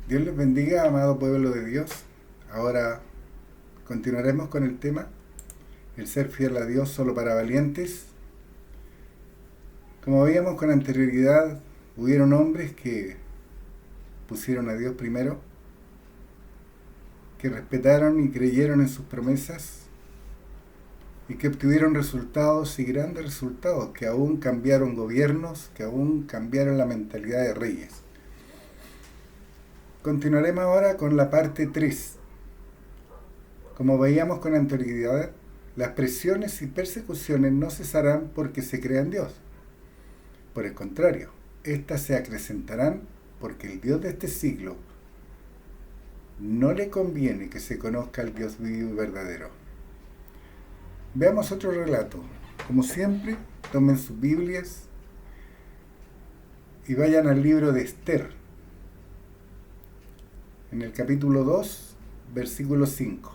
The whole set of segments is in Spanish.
Dios les bendiga, amado pueblo de Dios. Ahora continuaremos con el tema, el ser fiel a Dios solo para valientes. Como veíamos con anterioridad, hubieron hombres que pusieron a Dios primero, que respetaron y creyeron en sus promesas y que obtuvieron resultados y grandes resultados, que aún cambiaron gobiernos, que aún cambiaron la mentalidad de reyes. Continuaremos ahora con la parte 3. Como veíamos con anterioridad, las presiones y persecuciones no cesarán porque se crea en Dios. Por el contrario, éstas se acrecentarán porque el Dios de este siglo no le conviene que se conozca al Dios vivo y verdadero. Veamos otro relato. Como siempre, tomen sus Biblias y vayan al libro de Esther, en el capítulo 2, versículo 5.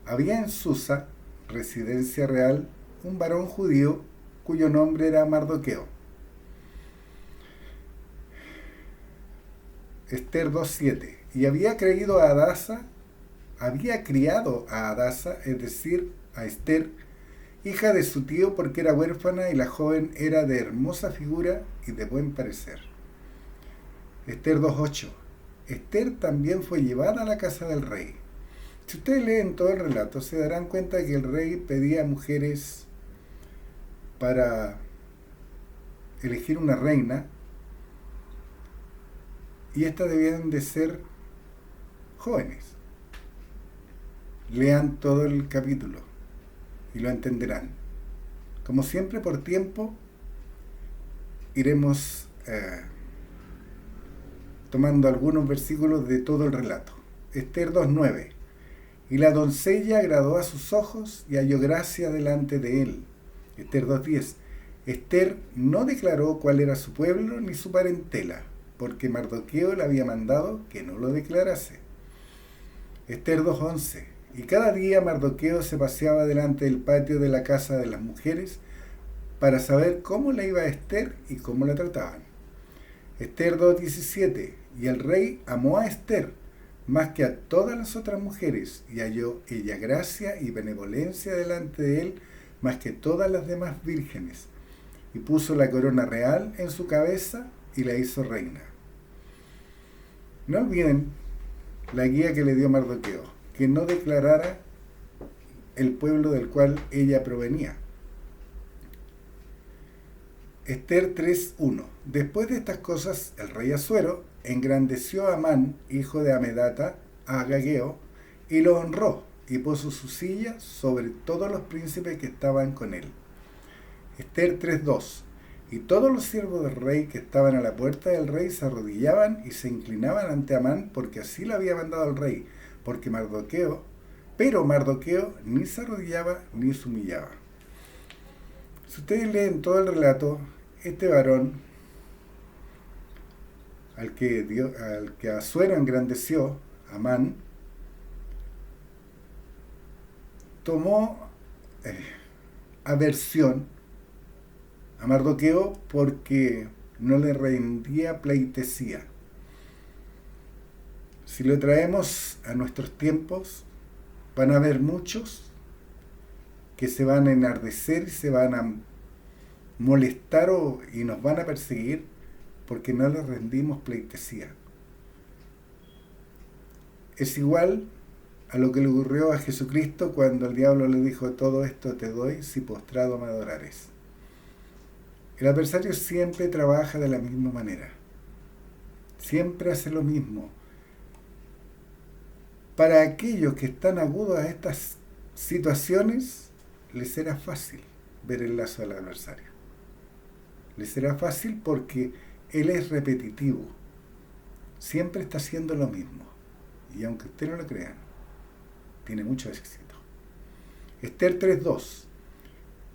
Había en Susa, residencia real, un varón judío cuyo nombre era Mardoqueo. Esther 2:7. Y había criado a Hadasa, es decir, a Esther, hija de su tío, porque era huérfana y la joven era de hermosa figura y de buen parecer. Esther 2:8. Esther también fue llevada a la casa del rey. Si ustedes leen todo el relato, se darán cuenta que el rey pedía mujeres para elegir una reina, y estas debían de ser jóvenes. Lean todo el capítulo y lo entenderán. Como siempre, por tiempo, iremos tomando algunos versículos de todo el relato. Esther 2:9. Y la doncella agradó a sus ojos y halló gracia delante de él. Esther 2:10. Esther no declaró cuál era su pueblo ni su parentela, porque Mardoqueo le había mandado que no lo declarase. Esther 2:11. Y cada día Mardoqueo se paseaba delante del patio de la casa de las mujeres para saber cómo le iba a Esther y cómo la trataban. Esther 2:17. Y el rey amó a Esther más que a todas las otras mujeres, y halló ella gracia y benevolencia delante de él más que todas las demás vírgenes, y puso la corona real en su cabeza y la hizo reina. No olviden la guía que le dio Mardoqueo, que no declarara el pueblo del cual ella provenía. Esther 3:1. Después de estas cosas, el rey Asuero engrandeció a Amán, hijo de Amedata, a Agageo, y lo honró, y puso su silla sobre todos los príncipes que estaban con él. Esther 3:2. Y todos los siervos del rey que estaban a la puerta del rey se arrodillaban y se inclinaban ante Amán, porque así lo había mandado el rey, pero Mardoqueo ni se arrodillaba ni se humillaba. Si ustedes leen todo el relato, este varón, al que Asuero engrandeció, Amán, tomó aversión a Mardoqueo porque no le rendía pleitesía. Si lo traemos a nuestros tiempos, van a haber muchos que se van a enardecer y se van a molestar y nos van a perseguir porque no les rendimos pleitesía. Es igual a lo que le ocurrió a Jesucristo cuando el diablo le dijo: todo esto te doy si postrado me adorares. El adversario siempre trabaja de la misma manera. Siempre hace lo mismo. Para aquellos que están agudos a estas situaciones, les será fácil ver el lazo del adversario. Les será fácil porque él es repetitivo. Siempre está haciendo lo mismo. Y aunque ustedes no lo crean, tiene mucho éxito. Esther 3:2.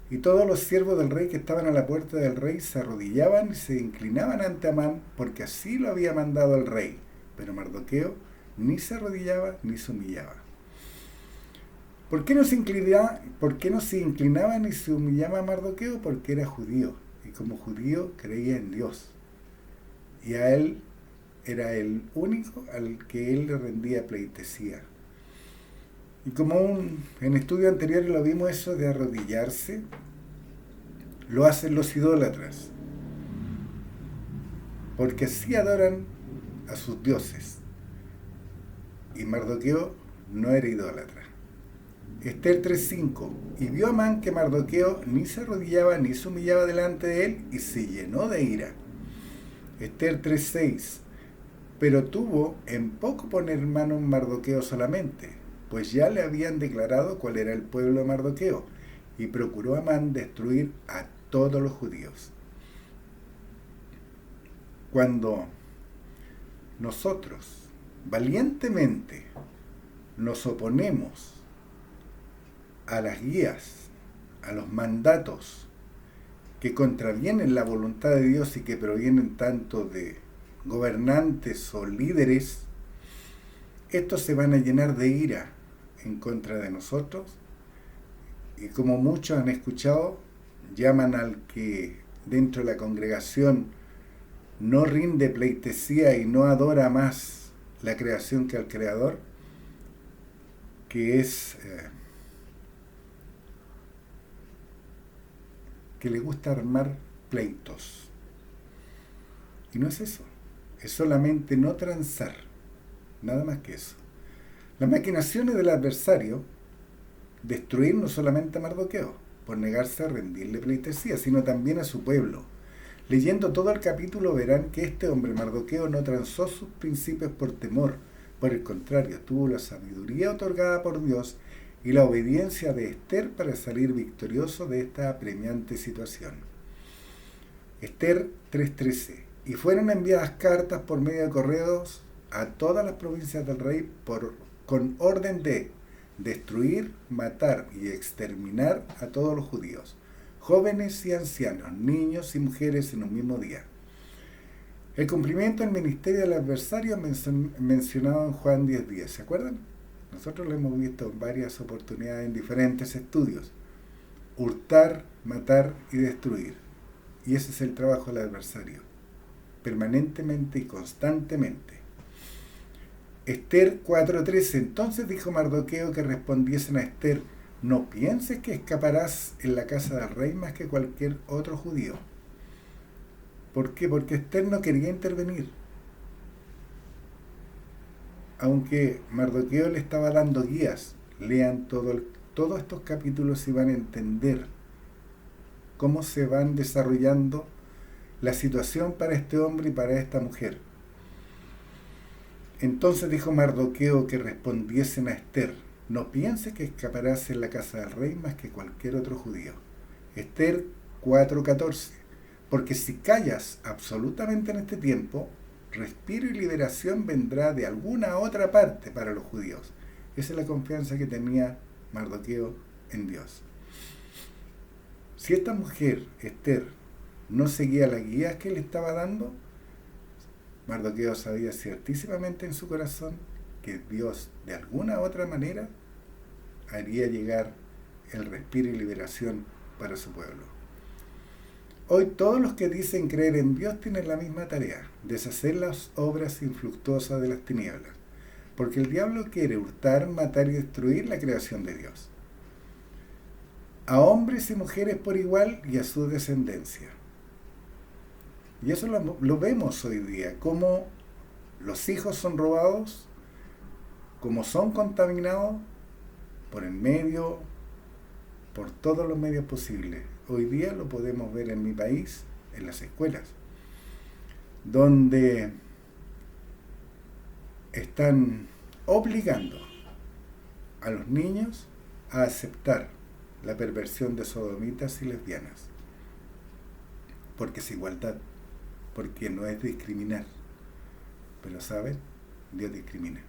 Y todos los siervos del rey que estaban a la puerta del rey se arrodillaban y se inclinaban ante Amán, porque así lo había mandado el rey. Pero Mardoqueo ni se arrodillaba ni se humillaba. ¿Por qué no se inclinaba ni se humillaba a Mardoqueo? Porque era judío, y como judío creía en Dios. Y a él era el único al que él le rendía pleitesía. Y como en estudios anteriores lo vimos, eso de arrodillarse, lo hacen los idólatras, porque así adoran a sus dioses. Y Mardoqueo no era idólatra. Esther 3:5. Y vio Amán que Mardoqueo ni se arrodillaba ni se humillaba delante de él, y se llenó de ira. Esther 3:6. Pero tuvo en poco poner mano en Mardoqueo solamente, pues ya le habían declarado cuál era el pueblo de Mardoqueo, y procuró Amán destruir a todos los judíos. Cuando nosotros valientemente nos oponemos a las guías, a los mandatos que contravienen la voluntad de Dios y que provienen tanto de gobernantes o líderes, estos se van a llenar de ira en contra de nosotros, y como muchos han escuchado, llaman al que dentro de la congregación no rinde pleitesía y no adora más la creación que al Creador, que es que le gusta armar pleitos. Y no es eso, es solamente no transar, nada más que eso. Las maquinaciones del adversario, destruir no solamente a Mardoqueo, por negarse a rendirle pleitesía, sino también a su pueblo. Leyendo todo el capítulo verán que este hombre, Mardoqueo, no transó sus principios por temor, por el contrario, tuvo la sabiduría otorgada por Dios y la obediencia de Esther para salir victorioso de esta apremiante situación. Esther 3:13. Y fueron enviadas cartas por medio de correos a todas las provincias del rey con orden de destruir, matar y exterminar a todos los judíos, jóvenes y ancianos, niños y mujeres en un mismo día. El cumplimiento del ministerio del adversario mencionado en Juan 10:10. ¿Se acuerdan? Nosotros lo hemos visto en varias oportunidades en diferentes estudios. Hurtar, matar y destruir. Y ese es el trabajo del adversario, permanentemente y constantemente. Esther 4:13. Entonces dijo Mardoqueo que respondiesen a Esther: no pienses que escaparás en la casa del rey más que cualquier otro judío. ¿Por qué? Porque Esther no quería intervenir. Aunque Mardoqueo le estaba dando guías, lean todos estos capítulos y van a entender cómo se van desarrollando la situación para este hombre y para esta mujer. Entonces dijo Mardoqueo que respondiesen a Esther: no pienses que escaparás en la casa del rey más que cualquier otro judío. Esther 4:14. Porque si callas absolutamente en este tiempo, respiro y liberación vendrá de alguna otra parte para los judíos. Esa es la confianza que tenía Mardoqueo en Dios. Si esta mujer, Esther, no seguía las guías que le estaba dando, Mardoqueo sabía ciertísimamente en su corazón que Dios de alguna otra manera haría llegar el respiro y liberación para su pueblo. Hoy todos los que dicen creer en Dios tienen la misma tarea: deshacer las obras infructuosas de las tinieblas, porque el diablo quiere hurtar, matar y destruir la creación de Dios, a hombres y mujeres por igual y a su descendencia. Y eso lo vemos hoy día, cómo los hijos son robados, cómo son contaminados por el medio, por todos los medios posibles. Hoy día lo podemos ver en mi país, en las escuelas, donde están obligando a los niños a aceptar la perversión de sodomitas y lesbianas, porque es igualdad, porque no es discriminar. Pero ¿saben? Dios discrimina,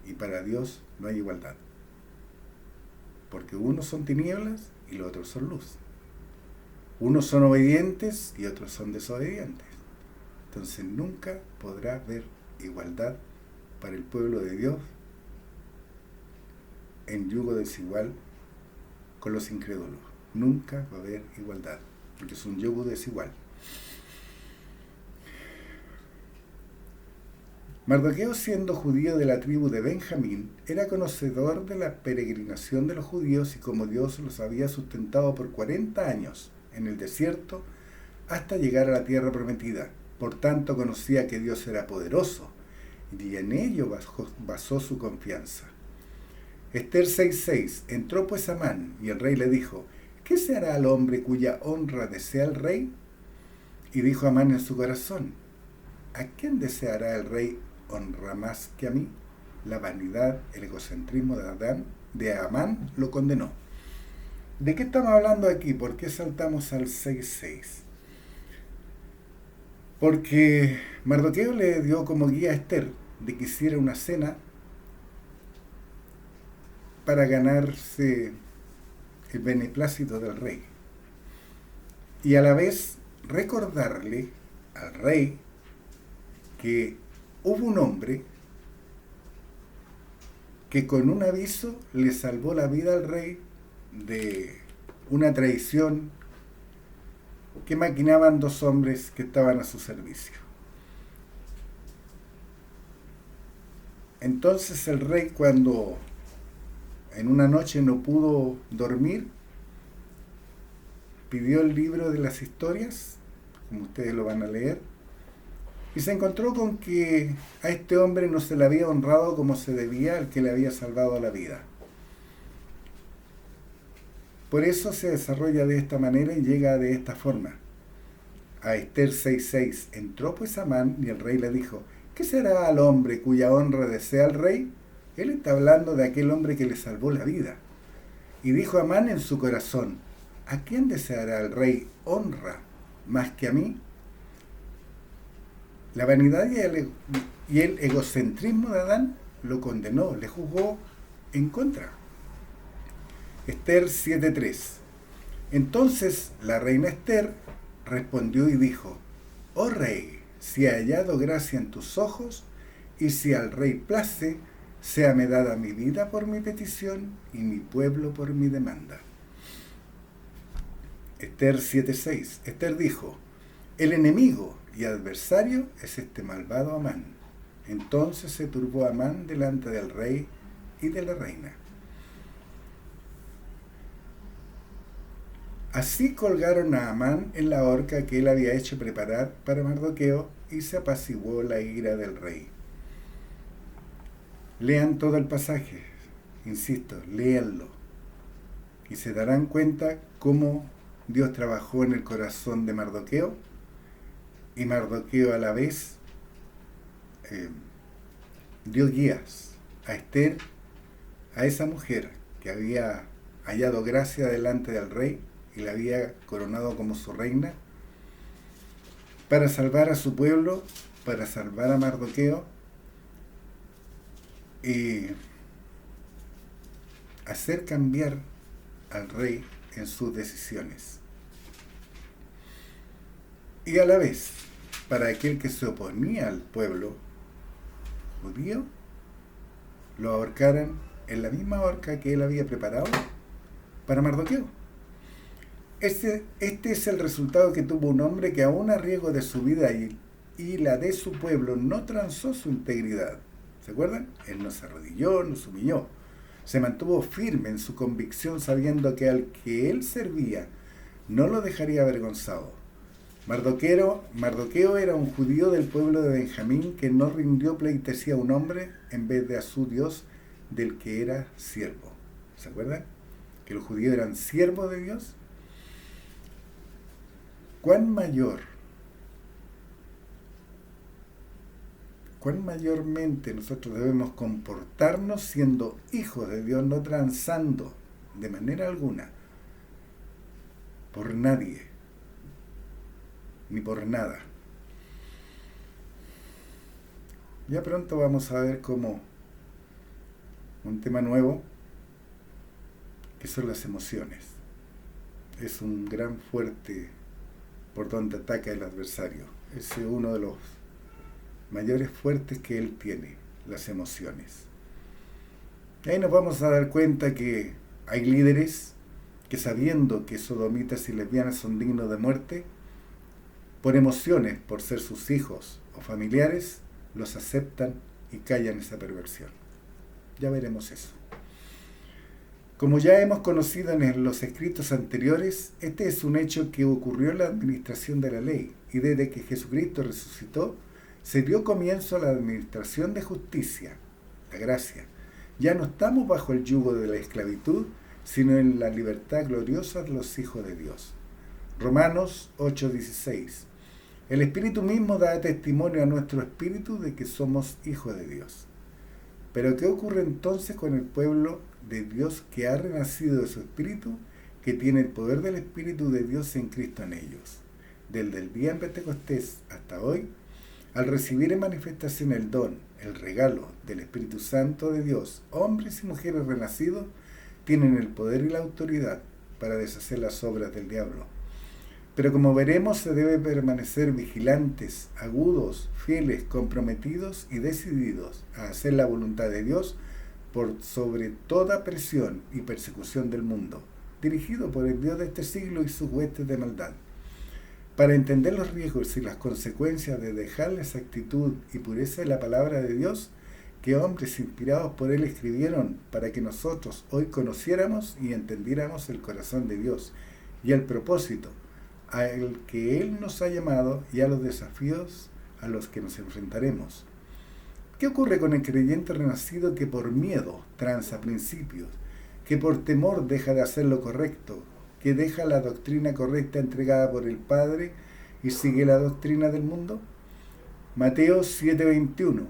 y para Dios no hay igualdad, porque unos son tinieblas y los otros son luz. Unos son obedientes y otros son desobedientes. Entonces nunca podrá haber igualdad para el pueblo de Dios en yugo desigual con los incrédulos. Nunca va a haber igualdad, porque es un yugo desigual. Mardoqueo, siendo judío de la tribu de Benjamín, era conocedor de la peregrinación de los judíos y como Dios los había sustentado por 40 años en el desierto hasta llegar a la tierra prometida. Por tanto, conocía que Dios era poderoso y en ello basó su confianza. Ester 6:6. Entró pues Amán y el rey le dijo: ¿qué se hará al hombre cuya honra desea el rey? Y dijo Amán en su corazón: ¿a quién deseará el rey honra más que a mí? La vanidad, el egocentrismo de Amán lo condenó. ¿De qué estamos hablando aquí? ¿Por qué saltamos al 6:6? Porque Mardoqueo le dio como guía a Ester de que hiciera una cena para ganarse el beneplácito del rey. Y a la vez recordarle al rey que hubo un hombre que con un aviso le salvó la vida al rey de una traición que maquinaban dos hombres que estaban a su servicio. Entonces el rey, cuando en una noche no pudo dormir, pidió el libro de las historias, como ustedes lo van a leer, y se encontró con que a este hombre no se le había honrado como se debía al que le había salvado la vida. Por eso se desarrolla de esta manera y llega de esta forma. A Ester 6:6. Entró pues Amán y el rey le dijo: ¿qué será al hombre cuya honra desea el rey? Él está hablando de aquel hombre que le salvó la vida. Y dijo Amán en su corazón: ¿a quién deseará el rey honra más que a mí? La vanidad y el egocentrismo de Adán lo condenó, le juzgó en contra. Ester 7:3. Entonces la reina Ester respondió y dijo: oh rey, si he hallado gracia en tus ojos, y si al rey place, séame dada mi vida por mi petición y mi pueblo por mi demanda. Ester 7:6. Ester dijo: el enemigo y adversario es este malvado Amán. Entonces se turbó Amán delante del rey y de la reina. Así colgaron a Amán en la horca que él había hecho preparar para Mardoqueo, y se apaciguó la ira del rey. Lean todo el pasaje, insisto, léanlo, y se darán cuenta cómo Dios trabajó en el corazón de Mardoqueo, y Mardoqueo a la vez dio guías a Ester, a esa mujer que había hallado gracia delante del rey y la había coronado como su reina, para salvar a su pueblo, para salvar a Mardoqueo y hacer cambiar al rey en sus decisiones. Y a la vez, para aquel que se oponía al pueblo judío, lo ahorcaran en la misma horca que él había preparado para Mardoqueo. Este es el resultado que tuvo un hombre que aún a riesgo de su vida y la de su pueblo no transó su integridad. ¿Se acuerdan? Él no se arrodilló, no se humilló. Se mantuvo firme en su convicción, sabiendo que al que él servía no lo dejaría avergonzado. Mardoqueo era un judío del pueblo de Benjamín que no rindió pleitesía a un hombre en vez de a su Dios, del que era siervo. ¿Se acuerdan? Que los judíos eran siervos de Dios. ¿Cuán mayormente nosotros debemos comportarnos siendo hijos de Dios, no transando de manera alguna por nadie ni por nada? Ya pronto vamos a ver cómo un tema nuevo, que son las emociones. Es un gran fuerte por donde ataca el adversario. Ese es uno de los mayores fuertes que él tiene, las emociones. Y ahí nos vamos a dar cuenta que hay líderes que, sabiendo que sodomitas y lesbianas son dignos de muerte, por emociones, por ser sus hijos o familiares, los aceptan y callan esa perversión. Ya veremos eso. Como ya hemos conocido en los escritos anteriores, este es un hecho que ocurrió en la administración de la ley, y desde que Jesucristo resucitó, se dio comienzo a la administración de justicia, la gracia. Ya no estamos bajo el yugo de la esclavitud, sino en la libertad gloriosa de los hijos de Dios. Romanos 8:16. El Espíritu mismo da testimonio a nuestro espíritu de que somos hijos de Dios. Pero ¿qué ocurre entonces con el pueblo de Dios que ha renacido de su espíritu, que tiene el poder del Espíritu de Dios en Cristo en ellos? Desde el día en Pentecostés hasta hoy, al recibir en manifestación el don, el regalo del Espíritu Santo de Dios, hombres y mujeres renacidos tienen el poder y la autoridad para deshacer las obras del diablo. Pero como veremos, se debe permanecer vigilantes, agudos, fieles, comprometidos y decididos a hacer la voluntad de Dios por sobre toda presión y persecución del mundo, dirigido por el Dios de este siglo y sus huestes de maldad. Para entender los riesgos y las consecuencias de dejar esa actitud y pureza de la palabra de Dios, que hombres inspirados por Él escribieron para que nosotros hoy conociéramos y entendiéramos el corazón de Dios y el propósito al que Él nos ha llamado y a los desafíos a los que nos enfrentaremos. ¿Qué ocurre con el creyente renacido que por miedo tranza principios, que por temor deja de hacer lo correcto, que deja la doctrina correcta entregada por el Padre y sigue la doctrina del mundo? Mateo 7:21.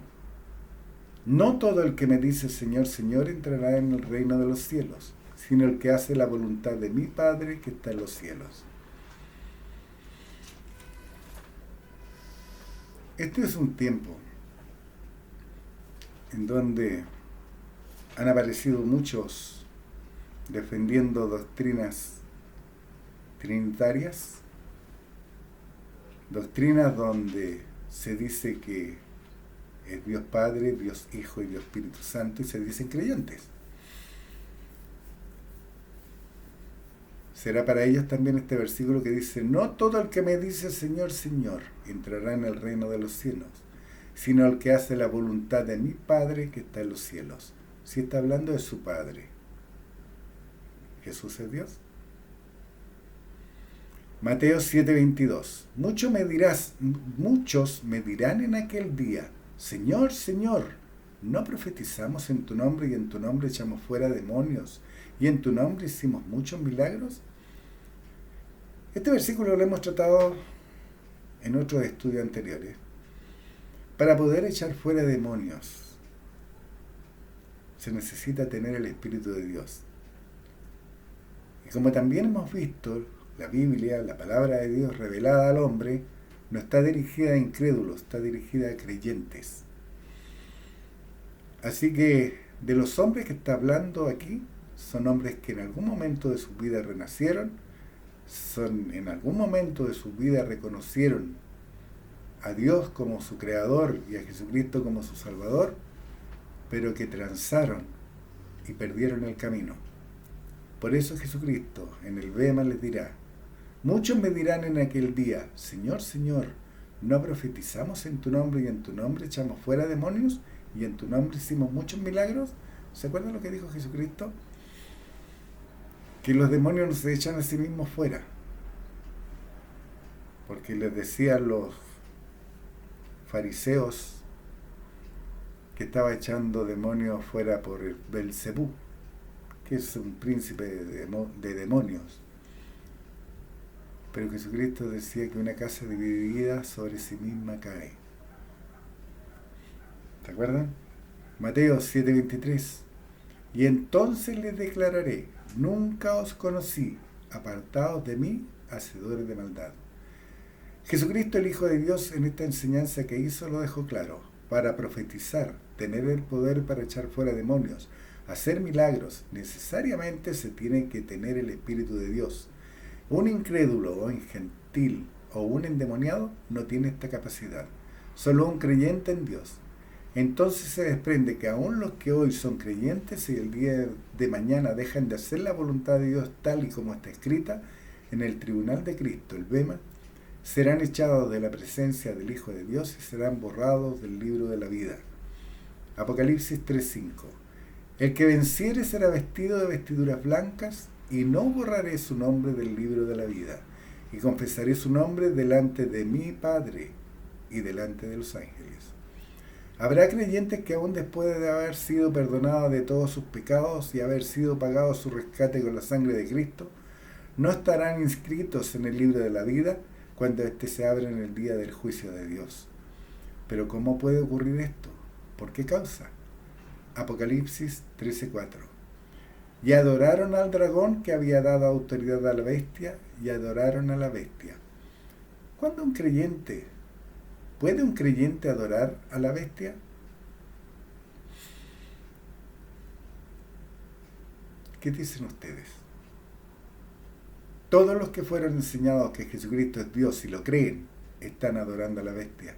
No todo el que me dice Señor, Señor entrará en el reino de los cielos, sino el que hace la voluntad de mi Padre que está en los cielos. Este es un tiempo en donde han aparecido muchos defendiendo doctrinas trinitarias, doctrinas donde se dice que es Dios Padre, Dios Hijo y Dios Espíritu Santo, y se dicen creyentes. Será para ellos también este versículo que dice: no todo el que me dice Señor, Señor entrará en el reino de los cielos, sino el que hace la voluntad de mi Padre que está en los cielos. Si está hablando de su Padre. ¿Jesús es Dios? Mateo 7:22. Muchos me dirán en aquel día: Señor, Señor, ¿no profetizamos en tu nombre y en tu nombre echamos fuera demonios y en tu nombre hicimos muchos milagros? Este versículo lo hemos tratado en otros estudios anteriores. Para poder echar fuera demonios se necesita tener el Espíritu de Dios. Y como también hemos visto, la Biblia, la palabra de Dios revelada al hombre, no está dirigida a incrédulos, está dirigida a creyentes. Así que de los hombres que está hablando aquí, son hombres que en algún momento de su vida renacieron, en algún momento de su vida reconocieron a Dios como su creador y a Jesucristo como su salvador, pero que transaron y perdieron el camino. Por eso Jesucristo en el Bema les dirá: muchos me dirán en aquel día, Señor, Señor, ¿no profetizamos en tu nombre y en tu nombre echamos fuera demonios y en tu nombre hicimos muchos milagros? ¿Se acuerdan lo que dijo Jesucristo? Que los demonios no se echan a sí mismos fuera, porque les decían los fariseos que estaba echando demonios fuera por el Belcebú, que es un príncipe de demonios. Pero Jesucristo decía que una casa dividida sobre sí misma cae. ¿Se acuerdan? Mateo 7:23. Y entonces les declararé: nunca os conocí, apartados de mí, hacedores de maldad. Jesucristo, el Hijo de Dios, en esta enseñanza que hizo, lo dejó claro. Para profetizar, tener el poder para echar fuera demonios, hacer milagros, necesariamente se tiene que tener el Espíritu de Dios. Un incrédulo o un gentil o un endemoniado no tiene esta capacidad. Solo un creyente en Dios. Entonces se desprende que aún los que hoy son creyentes y el día de mañana dejan de hacer la voluntad de Dios tal y como está escrita en el tribunal de Cristo, el Bema, serán echados de la presencia del Hijo de Dios y serán borrados del libro de la vida. Apocalipsis 3:5. El que venciere será vestido de vestiduras blancas, y no borraré su nombre del libro de la vida, y confesaré su nombre delante de mi Padre y delante de los ángeles. Habrá creyentes que aún después de haber sido perdonados de todos sus pecados y haber sido pagado su rescate con la sangre de Cristo, no estarán inscritos en el libro de la vida cuando éste se abre en el día del juicio de Dios. Pero ¿cómo puede ocurrir esto? ¿Por qué causa? Apocalipsis 13:4. Y adoraron al dragón que había dado autoridad a la bestia, y adoraron a la bestia. ¿Cuándo puede un creyente adorar a la bestia? ¿Qué dicen ustedes? Todos los que fueron enseñados que Jesucristo es Dios y lo creen, están adorando a la bestia,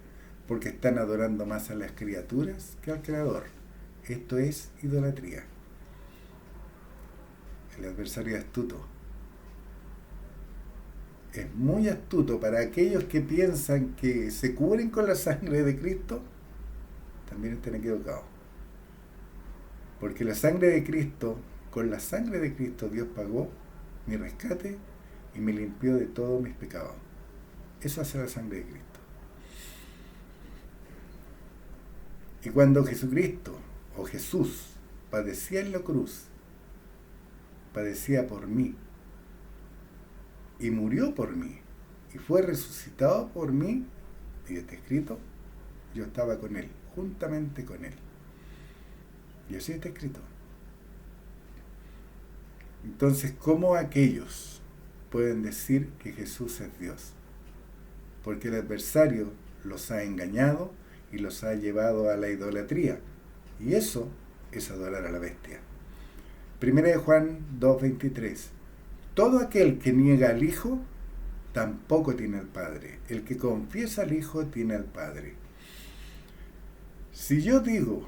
porque están adorando más a las criaturas que al Creador. Esto es idolatría. El adversario es astuto. Es muy astuto para aquellos que piensan que se cubren con la sangre de Cristo, también están equivocados. Porque la sangre de Cristo, con la sangre de Cristo Dios pagó mi rescate y me limpió de todos mis pecados. Eso hace la sangre de Cristo. Y cuando Jesucristo o Jesús padecía en la cruz, padecía por mí y murió por mí y fue resucitado por mí, y está escrito, yo estaba con él, juntamente con él. Y así está escrito. Entonces, ¿cómo aquellos pueden decir que Jesús es Dios? Porque el adversario los ha engañado y los ha llevado a la idolatría. Y eso es adorar a la bestia. 1 Juan 2:23. Todo aquel que niega al Hijo, tampoco tiene al Padre. El que confiesa al Hijo, tiene al Padre. Si yo digo,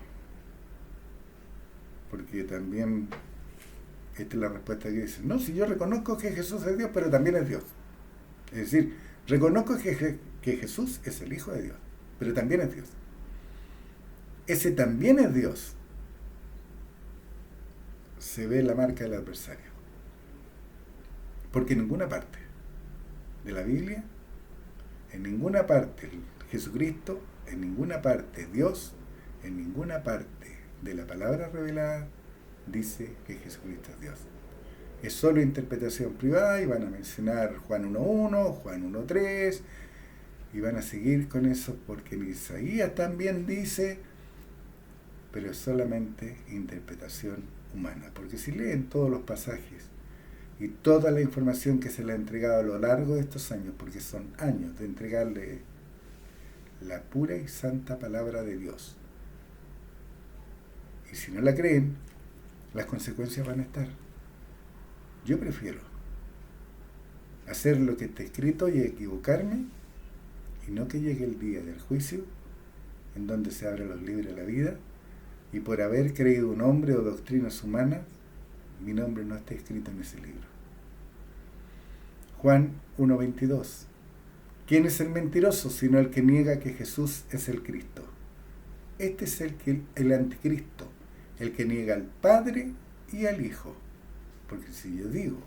porque también esta es la respuesta que dice, no, si yo reconozco que Jesús es Dios, pero también es Dios. Es decir, reconozco que Jesús es el Hijo de Dios, pero también es Dios. Ese también es Dios. Se ve la marca del adversario. Porque en ninguna parte de la Biblia, en ninguna parte Jesucristo, en ninguna parte Dios, en ninguna parte de la palabra revelada dice que Jesucristo es Dios. Es solo interpretación privada y van a mencionar Juan 1:1, Juan 1:3 y van a seguir con eso porque en Isaías también dice, pero es solamente interpretación humana. Porque si leen todos los pasajes y toda la información que se le ha entregado a lo largo de estos años, porque son años de entregarle la pura y santa palabra de Dios, y si no la creen, las consecuencias van a estar. Yo prefiero hacer lo que está escrito y equivocarme, y no que llegue el día del juicio, en donde se abren los libros de la vida, y por haber creído un hombre o doctrinas humanas, mi nombre no está escrito en ese libro. Juan 1:22. ¿Quién es el mentiroso sino el que niega que Jesús es el Cristo? Este es el anticristo, el que niega al Padre y al Hijo. Porque si yo digo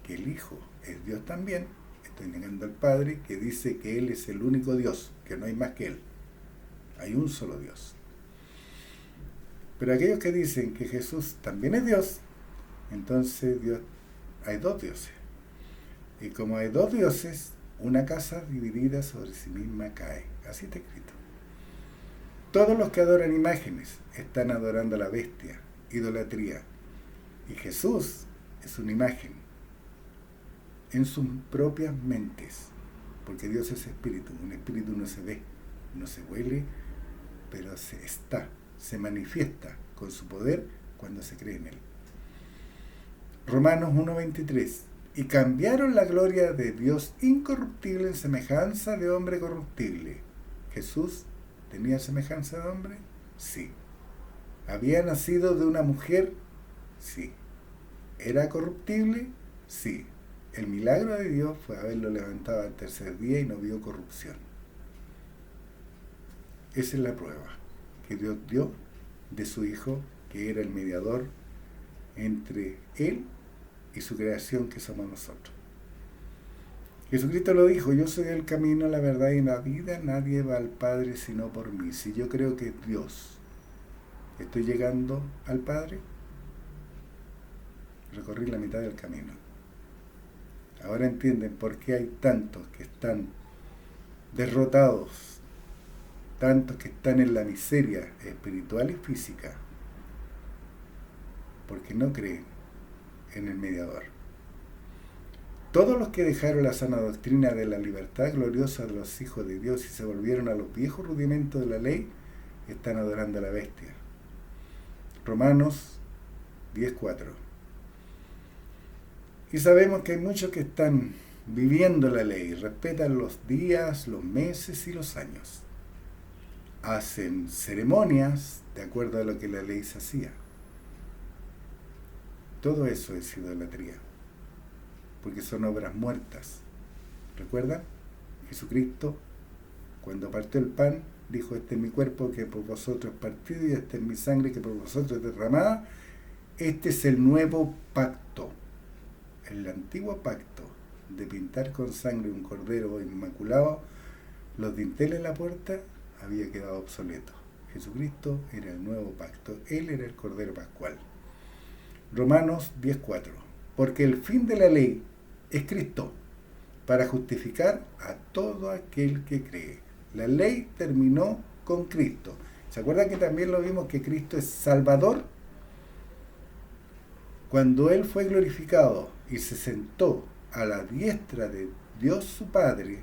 que el Hijo es Dios también, estoy negando al Padre, que dice que Él es el único Dios, que no hay más que Él. Hay un solo Dios. Pero aquellos que dicen que Jesús también es Dios, entonces hay dos dioses. Y como hay dos dioses, una casa dividida sobre sí misma cae. Así está escrito. Todos los que adoran imágenes están adorando a la bestia, idolatría. Y Jesús es una imagen en sus propias mentes. Porque Dios es espíritu. Un espíritu no se ve, no se huele, pero se manifiesta con su poder cuando se cree en Él. Romanos 1:23. Y cambiaron la gloria de Dios incorruptible en semejanza de hombre corruptible. ¿Jesús tenía semejanza de hombre? Sí. ¿Había nacido de una mujer? Sí. ¿Era corruptible? Sí. El milagro de Dios fue haberlo levantado al tercer día y no vio corrupción. Esa es la prueba que Dios dio de su Hijo, que era el mediador entre Él y su creación, que somos nosotros. Jesucristo lo dijo: yo soy el camino, la verdad y la vida, nadie va al Padre sino por mí. Si yo creo que es Dios, estoy llegando al Padre, recorrí la mitad del camino. Ahora entienden por qué hay tantos que están derrotados, tantos que están en la miseria espiritual y física, porque no creen en el mediador. Todos los que dejaron la sana doctrina de la libertad gloriosa de los hijos de Dios y se volvieron a los viejos rudimentos de la ley, están adorando a la bestia. Romanos 10:4. Y sabemos que hay muchos que están viviendo la ley, respetan los días, los meses y los años. Hacen ceremonias de acuerdo a lo que la ley se hacía. Todo eso es idolatría, porque son obras muertas. ¿Recuerdan? Jesucristo, cuando partió el pan, dijo: este es mi cuerpo que por vosotros es partido y esta es mi sangre que por vosotros es derramada. Este es el nuevo pacto. El antiguo pacto de pintar con sangre un cordero inmaculado los dinteles en la puerta había quedado obsoleto. Jesucristo era el nuevo pacto. Él era el cordero pascual. Romanos 10:4. Porque el fin de la ley es Cristo, para justificar a todo aquel que cree. La ley terminó con Cristo. ¿Se acuerdan que también lo vimos, que Cristo es Salvador? Cuando Él fue glorificado y se sentó a la diestra de Dios su Padre,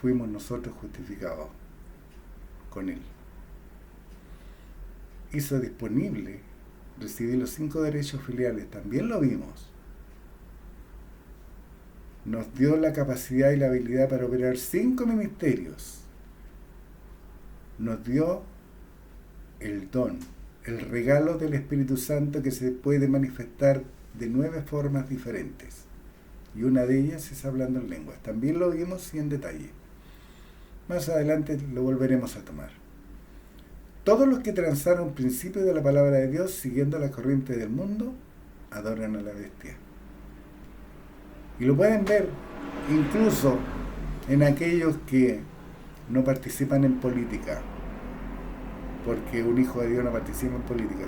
fuimos nosotros justificados con Él. Hizo disponible recibir los 5 derechos filiales, también lo vimos. Nos dio la capacidad y la habilidad para operar 5 ministerios. Nos dio el don, el regalo del Espíritu Santo, que se puede manifestar de 9 formas diferentes. Y una de ellas es hablando en lenguas. También lo vimos y en detalle. Más adelante lo volveremos a tomar. Todos los que transaron principios de la palabra de Dios siguiendo la corriente del mundo adoran a la bestia. Y lo pueden ver incluso en aquellos que no participan en política, porque un hijo de Dios no participa en política.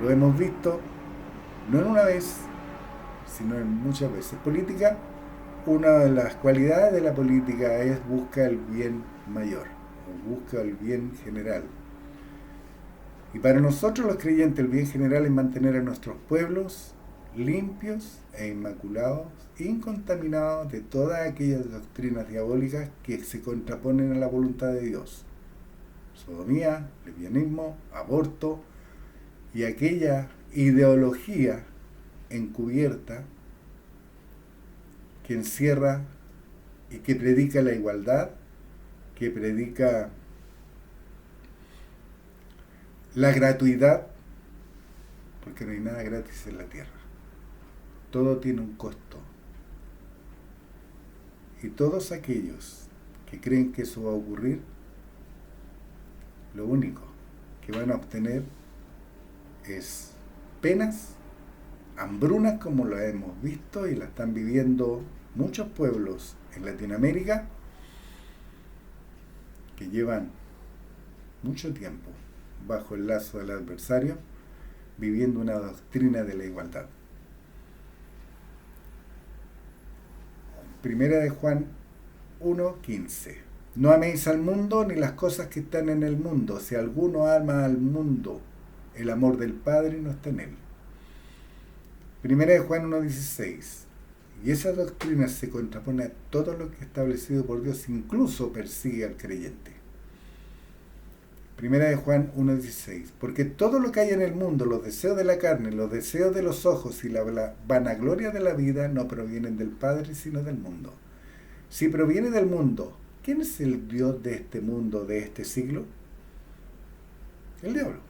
Lo hemos visto no en una vez, sino en muchas veces. Política, una de las cualidades de la política es busca el bien mayor, o busca el bien general. Y para nosotros los creyentes el bien general es mantener a nuestros pueblos limpios e inmaculados, incontaminados de todas aquellas doctrinas diabólicas que se contraponen a la voluntad de Dios. Sodomía, lesbianismo, aborto y aquella ideología encubierta que encierra y que predica la igualdad, que predica la gratuidad, porque no hay nada gratis en la tierra. Todo tiene un costo. Y todos aquellos que creen que eso va a ocurrir, lo único que van a obtener es penas, hambrunas, como lo hemos visto y la están viviendo muchos pueblos en Latinoamérica que llevan mucho tiempo bajo el lazo del adversario, viviendo una doctrina de la igualdad. Primera de Juan 1:15. No améis al mundo ni las cosas que están en el mundo. Si alguno ama al mundo, el amor del Padre no está en él. Primera de Juan 1:16. Y esa doctrina se contrapone a todo lo que es establecido por Dios, incluso persigue al creyente. Primera de Juan 1:16. Porque todo lo que hay en el mundo, los deseos de la carne, los deseos de los ojos y la vanagloria de la vida, no provienen del Padre, sino del mundo. Si proviene del mundo, ¿quién es el Dios de este mundo, de este siglo? El diablo.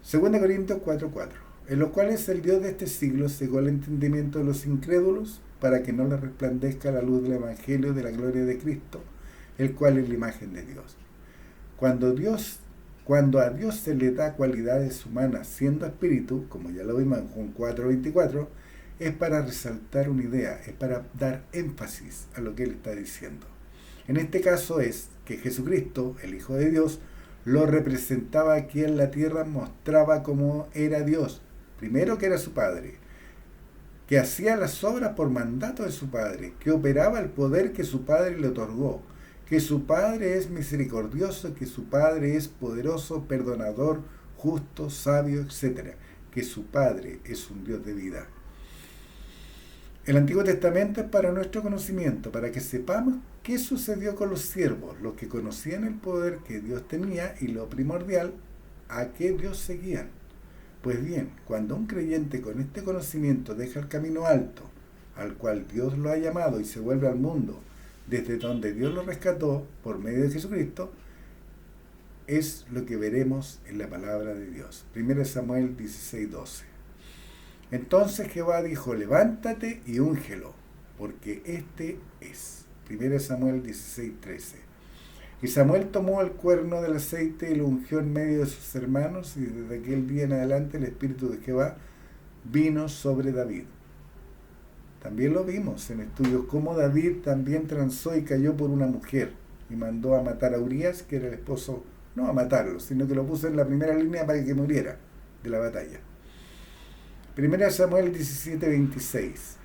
2 Corintios 4:4. en los cuales el Dios de este siglo cegó el entendimiento de los incrédulos para que no les resplandezca la luz del Evangelio de la gloria de Cristo, el cual es la imagen de Dios. Cuando a Dios se le da cualidades humanas siendo espíritu, como ya lo vimos en Juan 4:24, es para resaltar una idea, es para dar énfasis a lo que él está diciendo. En este caso es que Jesucristo, el Hijo de Dios, lo representaba aquí en la tierra, mostraba cómo era Dios. Primero, que era su Padre, que hacía las obras por mandato de su Padre, que operaba el poder que su Padre le otorgó, que su Padre es misericordioso, que su Padre es poderoso, perdonador, justo, sabio, etc. Que su Padre es un Dios de vida. El Antiguo Testamento es para nuestro conocimiento, para que sepamos qué sucedió con los siervos, los que conocían el poder que Dios tenía y lo primordial, a qué Dios seguían. Pues bien, cuando un creyente con este conocimiento deja el camino alto, al cual Dios lo ha llamado y se vuelve al mundo, desde donde Dios lo rescató por medio de Jesucristo, es lo que veremos en la palabra de Dios. 1 Samuel 16:12. Entonces Jehová dijo: levántate y úngelo, porque este es. 1 Samuel 16:13. Y Samuel tomó el cuerno del aceite y lo ungió en medio de sus hermanos, y desde aquel día en adelante el Espíritu de Jehová vino sobre David. También lo vimos en estudios cómo David también transó y cayó por una mujer y mandó a matar a Urías, que era el esposo, no a matarlo, sino que lo puso en la primera línea para que muriera de la batalla. 1 Samuel 17:26.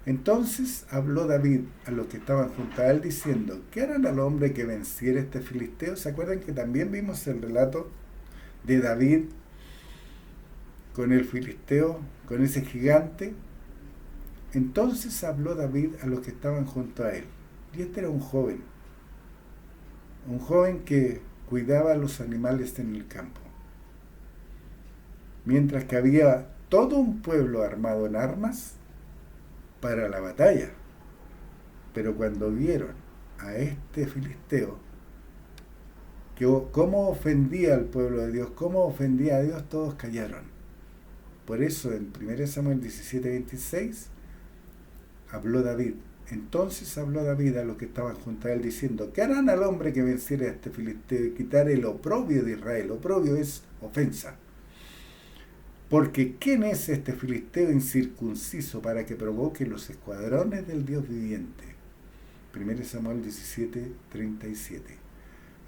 Entonces habló David a los que estaban junto a él diciendo: ¿qué harán al hombre que venciera este filisteo? ¿Se acuerdan que también vimos el relato de David con el filisteo, con ese gigante? Entonces habló David a los que estaban junto a él. Y este era un joven que cuidaba a los animales en el campo. Mientras que había todo un pueblo armado en armas para la batalla. Pero cuando vieron a este filisteo, que cómo ofendía al pueblo de Dios, cómo ofendía a Dios, todos callaron. Por eso en 1 Samuel 17:26 habló David. Entonces habló David a los que estaban junto a él diciendo: ¿qué harán al hombre que venciera a este filisteo y quitar el oprobio de Israel? Oprobio es ofensa. Porque ¿quién es este filisteo incircunciso para que provoque los escuadrones del Dios viviente? 1 Samuel 17:37.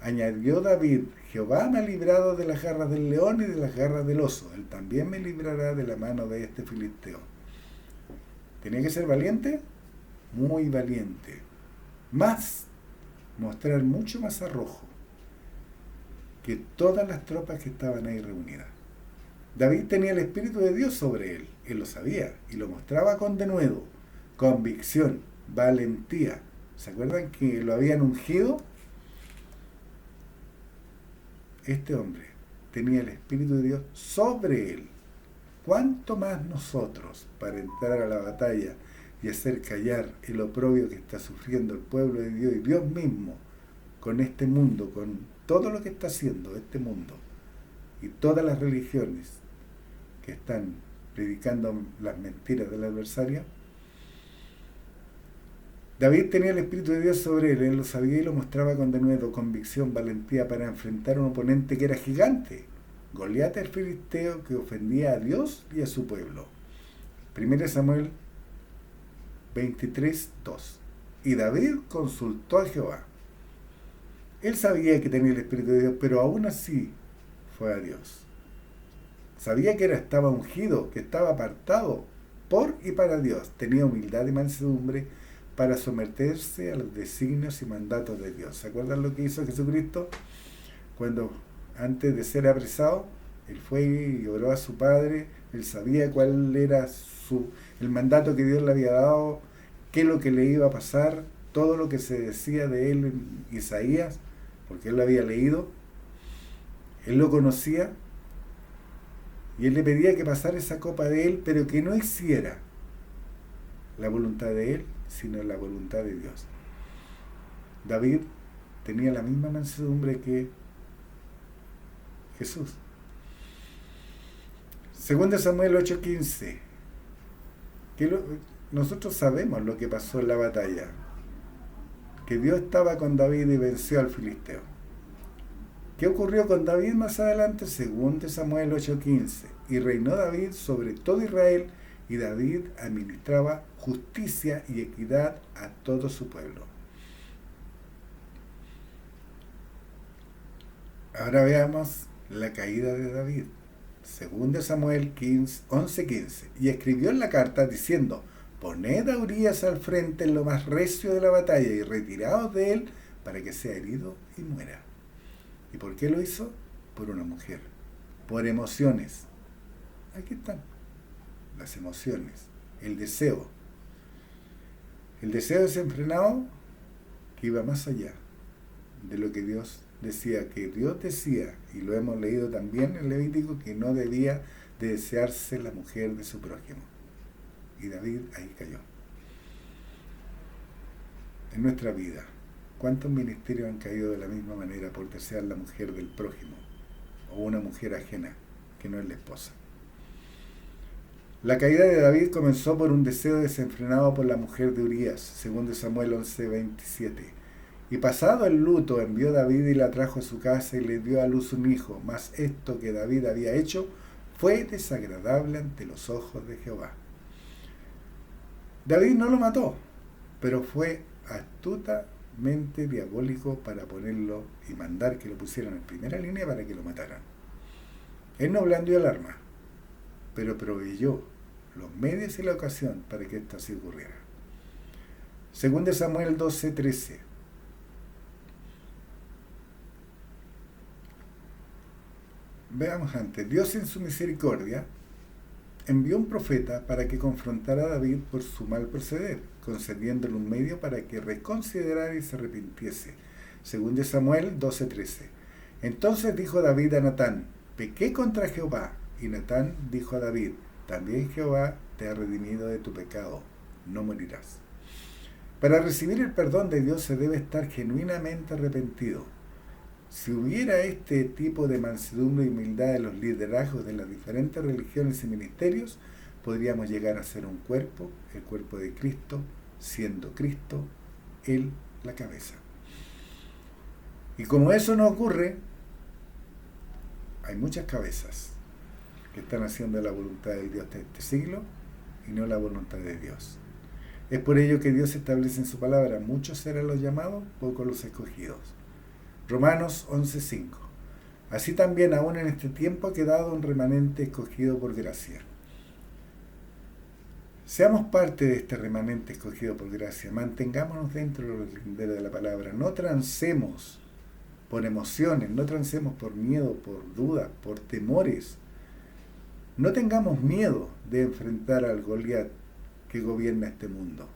Añadió David: Jehová me ha librado de las garras del león y de las garras del oso. Él también me librará de la mano de este filisteo. ¿Tenía que ser valiente? Muy valiente. Más, mostrar mucho más arrojo que todas las tropas que estaban ahí reunidas. David tenía el Espíritu de Dios sobre él. Él lo sabía y lo mostraba con denuedo, convicción, valentía. ¿Se acuerdan que lo habían ungido? Este hombre tenía el Espíritu de Dios sobre él. ¿Cuánto más nosotros para entrar a la batalla y hacer callar el oprobio que está sufriendo el pueblo de Dios y Dios mismo con este mundo, con todo lo que está haciendo este mundo y todas las religiones que están predicando las mentiras del adversario? David tenía el Espíritu de Dios sobre él lo sabía y lo mostraba con denuedo, convicción, valentía para enfrentar a un oponente que era gigante, Goliat el filisteo, que ofendía a Dios y a su pueblo. 1 Samuel 23:2. Y David consultó a Jehová. Él sabía que tenía el Espíritu de Dios, pero aún así fue a Dios. Sabía que estaba ungido, que estaba apartado por y para Dios. Tenía humildad y mansedumbre para someterse a los designios y mandatos de Dios. ¿Se acuerdan lo que hizo Jesucristo? Cuando antes de ser apresado, él fue y oró a su Padre. Él sabía cuál era el mandato que Dios le había dado, qué es lo que le iba a pasar, todo lo que se decía de él en Isaías, porque él lo había leído, él lo conocía, y él le pedía que pasara esa copa de él, pero que no hiciera la voluntad de él, sino la voluntad de Dios. David tenía la misma mansedumbre que Jesús. Segundo Samuel 8:15. Nosotros sabemos lo que pasó en la batalla. Que Dios estaba con David y venció al filisteo. ¿Qué ocurrió con David más adelante? Según Samuel 8:15. Y reinó David sobre todo Israel, y David administraba justicia y equidad a todo su pueblo. Ahora veamos la caída de David. Según Samuel 11:15. Y escribió en la carta diciendo: poned a Urías al frente en lo más recio de la batalla y retiraos de él para que sea herido y muera. ¿Y por qué lo hizo? Por una mujer, por emociones. Aquí están las emociones, el deseo. El deseo desenfrenado que iba más allá de lo que Dios decía, que Dios decía, y lo hemos leído también en Levítico, que no debía de desearse la mujer de su prójimo. Y David ahí cayó. En nuestra vida, ¿cuántos ministerios han caído de la misma manera por desear la mujer del prójimo o una mujer ajena que no es la esposa? La caída de David comenzó por un deseo desenfrenado por la mujer de Urías, según Samuel 11:27. Y pasado el luto, envió David y la trajo a su casa y le dio a luz un hijo. Mas esto que David había hecho fue desagradable ante los ojos de Jehová. David no lo mató, pero fue astutamente diabólico para ponerlo y mandar que lo pusieran en primera línea para que lo mataran. Él no blandió el arma, pero proveyó los medios y la ocasión para que esto así ocurriera. Según de Samuel 12:13. Veamos antes. Dios en su misericordia envió un profeta para que confrontara a David por su mal proceder, concediéndole un medio para que reconsiderara y se arrepintiese. Según de Samuel 12:13. Entonces dijo David a Natán: pequé contra Jehová. Y Natán dijo a David: también Jehová te ha redimido de tu pecado, no morirás. Para recibir el perdón de Dios se debe estar genuinamente arrepentido. Si hubiera este tipo de mansedumbre y humildad en los liderazgos de las diferentes religiones y ministerios, podríamos llegar a ser un cuerpo, el cuerpo de Cristo, siendo Cristo Él la cabeza. Y como eso no ocurre, hay muchas cabezas que están haciendo la voluntad de Dios de este siglo y no la voluntad de Dios. Es por ello que Dios establece en su palabra: muchos serán los llamados, pocos los escogidos. Romanos 11:5. Así también aún en este tiempo ha quedado un remanente escogido por gracia. Seamos parte de este remanente escogido por gracia. Mantengámonos dentro de los linderos de la palabra. No transemos por emociones, no transemos por miedo, por dudas, por temores. No tengamos miedo de enfrentar al Goliat que gobierna este mundo,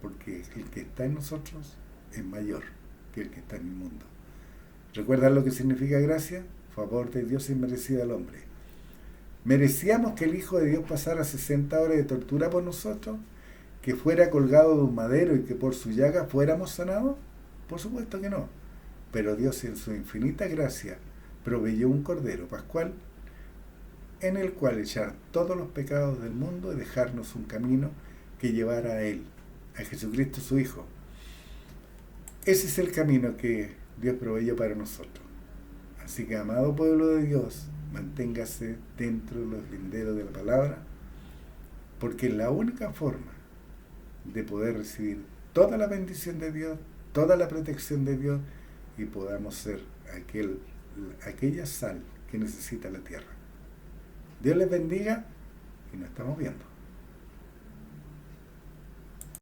porque el que está en nosotros es mayor que el que está en el mundo. ¿Recuerdan lo que significa gracia? Favor de Dios inmerecido al hombre. ¿Merecíamos que el Hijo de Dios pasara 60 horas de tortura por nosotros? ¿Que fuera colgado de un madero y que por su llaga fuéramos sanados? Por supuesto que no. Pero Dios en su infinita gracia proveyó un cordero pascual en el cual echar todos los pecados del mundo y dejarnos un camino que llevara a Él, a Jesucristo su Hijo. Ese es el camino que Dios proveyó para nosotros. Así que, amado pueblo de Dios, manténgase dentro de los linderos de la palabra, porque es la única forma de poder recibir toda la bendición de Dios, toda la protección de Dios, y podamos ser aquella sal que necesita la tierra. Dios les bendiga y nos estamos viendo.